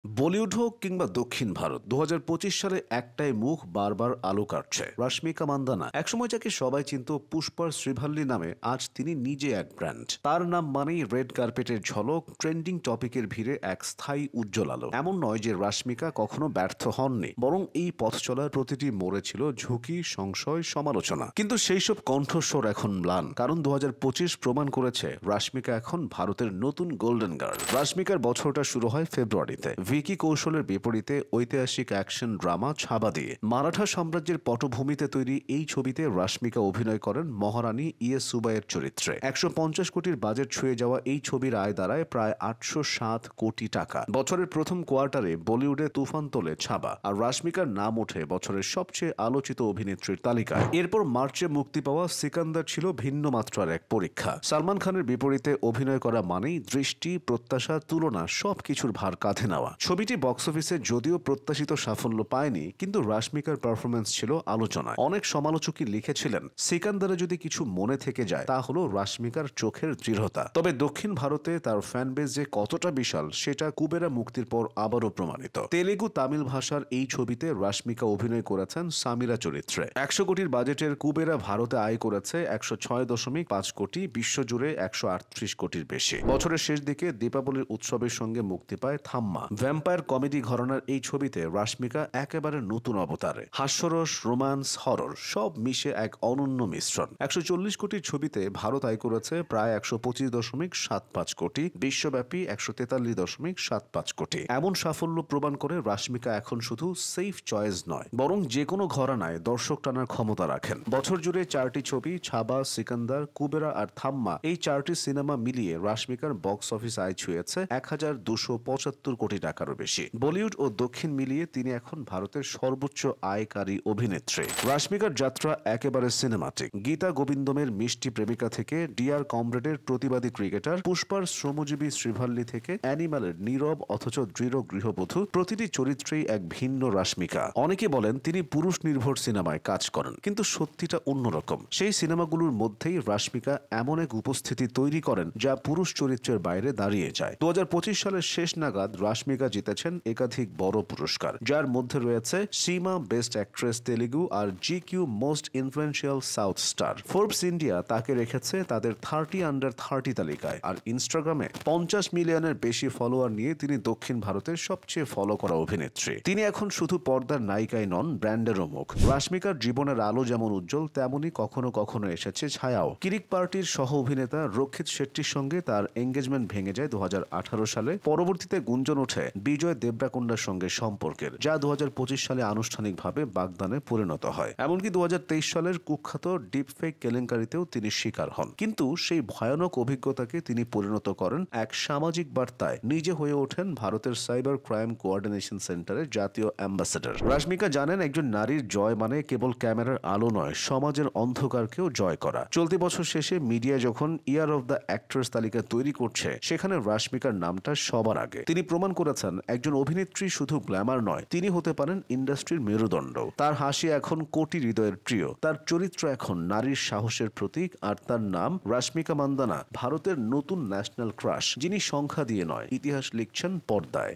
বলিউড হোক কিংবা দক্ষিণ ভারত ২০২৫ সালে একটাই মুখ বারবার আলো কাটছে, রশ্মিকা মান্দানা। একসময় যাকে সবাই চিনত পুষ্পার শ্রীভাল্লি নামে, আজ তিনি নিজে এক ব্র্যান্ড। তার নাম মানেই রেড কার্পেটের ঝলক, ট্রেন্ডিং টপিকের ভিড়ে এক স্থায়ী উজ্জ্বল আলো। এমন নয় যে রশ্মিকা কখনো ব্যর্থ হননি, বরং এই পথ চলার প্রতিটি মোড়ে ছিল ঝুঁকি, সংশয়, সমালোচনা। কিন্তু সেই সব কণ্ঠস্বর এখন ম্লান, কারণ ২০২৫ প্রমাণ করেছে রশ্মিকা এখন ভারতের নতুন গোল্ডেন গার্ল। রশ্মিকার বছরটা শুরু হয় ফেব্রুয়ারিতে ভিকি কৌশলের বিপরীতে ঐতিহাসিক অ্যাকশন ড্রামা ছাবা দিয়ে। মারাঠা সাম্রাজ্যের পটভূমিতে তৈরি এই ছবিতে রশ্মিকা অভিনয় করেন মহারানী ইয়েসুবাইয়ের চরিত্রে। ১৫০ কোটির বাজেট ছুঁয়ে যাওয়া এই ছবির আয় দাঁড়ায় প্রায় ৮০৭ কোটি টাকা। বছরের প্রথম কোয়ার্টারে বলিউডে তুফান তোলে ছাবা, আর রশ্মিকার নাম ওঠে বছরের সবচেয়ে আলোচিত অভিনেত্রীর তালিকায়। এরপর মার্চে মুক্তি পাওয়া সিকান্দার ছিল ভিন্ন মাত্রার এক পরীক্ষা। সালমান খানের বিপরীতে অভিনয় করা মানেই দৃষ্টি, প্রত্যাশা, তুলনা সবকিছুর ভার কাঁধে নেওয়া। ছবিটি বক্স অফিসে যদিও প্রত্যাশিত সাফল্য পায়নি, কিন্তু রশ্মিকার পারফরমেন্স ছিল আলোচনায়। অনেক সমালোচকই লিখেছিলেন, সিকান্দারে যদি কিছু মনে থেকে যায় তা হলো রশ্মিকার চোখের দৃঢ়তা। তবে দক্ষিণ ভারতে তার ফ্যানবেজ যে কতটা বিশাল সেটা কুবেরা মুক্তির পর আবারও প্রমাণিত। তেলেগু তামিল ভাষার এই ছবিতে রশ্মিকা অভিনয় করেছেন সামিরা চরিত্রে। ১০০ কোটির বাজেটের কুবেরা ভারতে আয় করেছে ১০৬.৫ কোটি, বিশ্বজুড়ে ১৩৮ কোটির বেশি। বছরের শেষ দিকে দীপাবলির উৎসবের সঙ্গে মুক্তি পায় থাম্মা। ভ্যাম্পায়ার কমেডি ঘরানার এই ছবিতে রশ্মিকা একেবারে নতুন অবতারে। হাস্যরস, রোমান্স, হরর সব মিশে এক অনন্য মিশ্রণ। ১৪০ কোটির ছবিতে ভারত আয় করেছে প্রায় ১২৫.৭৫ কোটি, বিশ্বব্যাপী ১৪৩.৭৫ কোটি। এমন সাফল্য প্রমাণ করে রশ্মিকা এখন শুধু সেফ চয়েস নয়, বরং যে কোনো ঘরানায় দর্শক টানার ক্ষমতা রাখেন। বছর জুড়ে ৪টি ছবি, ছাবা, সিকান্দার, কুবেরা আর থাম্মা, এই ৪টি সিনেমা মিলিয়ে রশ্মিকার বক্স অফিস আয় ছুঁয়েছে ১,২৭৫ কোটি টাকারও বেশি। বলিউড ও দক্ষিণ মিলিয়ে তিনি এখন ভারতের সর্বোচ্চ আয়কারী অভিনেত্রী। রশ্মিকার যাত্রা একেবারে সিনেমাটিক। গীতা গোবিন্দমের মিষ্টি প্রেমিকা থেকে ডিয়ার কমরেডের প্রতিবাদী ক্রিকেটার, পুষ্পার শ্রমজীবী শ্রীভাল্লি থেকে অ্যানিমালের নীরব অথচ দৃঢ় গৃহবধূ, প্রতিটি চরিত্রেই এক ভিন্ন রশ্মিকা। অনেকে বলেন তিনি পুরুষ নির্ভর সিনেমায় কাজ করেন, কিন্তু সত্যিটা অন্যরকম। সেই সিনেমাগুলোর মধ্যেই রশ্মিকা এমন এক উপস্থিতি তৈরি করেন যা পুরুষ চরিত্রের বাইরে দাঁড়িয়ে যায়। ২০২৫ সালের শেষ নাগাদ রশ্মিকা জিতেছেন একাধিক বড় পুরস্কার, যার মধ্যে রয়েছে সীমা বেস্ট অ্যাক্ট্রেস তেলেগু আর GQ most influential south star. Forbes India তাকে রেখেছে তাদের 30 আন্ডার 30 তালিকায়, আর ইনস্টাগ্রামে ৫০ মিলিয়নের বেশি ফলোয়ার নিয়ে তিনি দক্ষিণ ভারতের সবচেয়ে ফলো করা অভিনেত্রী। তিনি এখন শুধু পর্দার নায়িকাই নন, ব্র্যান্ডেরও মুখ। রশ্মিকার জীবনের আলো যেমন উজ্জ্বল, তেমনই কখনো কখনো এসেছে ছায়াও। কিরিক পার্টির সহ অভিনেতা রক্ষিত শেট্টির সঙ্গে তার এঙ্গেজমেন্ট ভেঙে যায় ২০১৮ সালে। পরবর্তীতে গুঞ্জন ওঠে বিজয় দেবরাকোন্ডার সঙ্গে সম্পর্কের, যা ২০২৫ সালে আনুষ্ঠানিকভাবে বাগদানে পরিণত হয়। এমনকি ২০২৩ সালের কুখ্যাত ডিপফেক কেলেঙ্কারিতেও তিনি শিকার হন। কিন্তু সেই ভয়ানক অভিজ্ঞতাকে তিনি পরিণত করেন এক সামাজিক বার্তায়। নিজে হয়ে ওঠেন ভারতের সাইবার ক্রাইম কোঅর্ডিনেশন সেন্টারের জাতীয় অ্যাম্বাসেডর। রশ্মিকা জানেন, একজন নারীর জয় মানে কেবল ক্যামেরার আলো নয়, সমাজের অন্ধকারকেও জয় করা। চলতি বছর শেষে মিডিয়া যখন ইয়ার অফ দ্য অ্যাক্ট্রেস তালিকা তৈরি করছে, সেখানে রশ্মিকার নামটা সবার আগে। তিনি প্রমাণ করেছেন একজন অভিনেত্রী শুধু গ্ল্যামার নয়, তিনি হতে পারেন ইন্ডাস্ট্রির মেরুদণ্ড। তার হাসি এখন কোটি হৃদয়ের প্রিয়, তার চরিত্র এখন নারীর সাহসের প্রতীক, আর তার নাম রশ্মিকা মান্দানা, ভারতের নতুন ন্যাশনাল ক্রাশ, যিনি সংখ্যা দিয়ে নয়, ইতিহাস লিখছেন পর্দায়।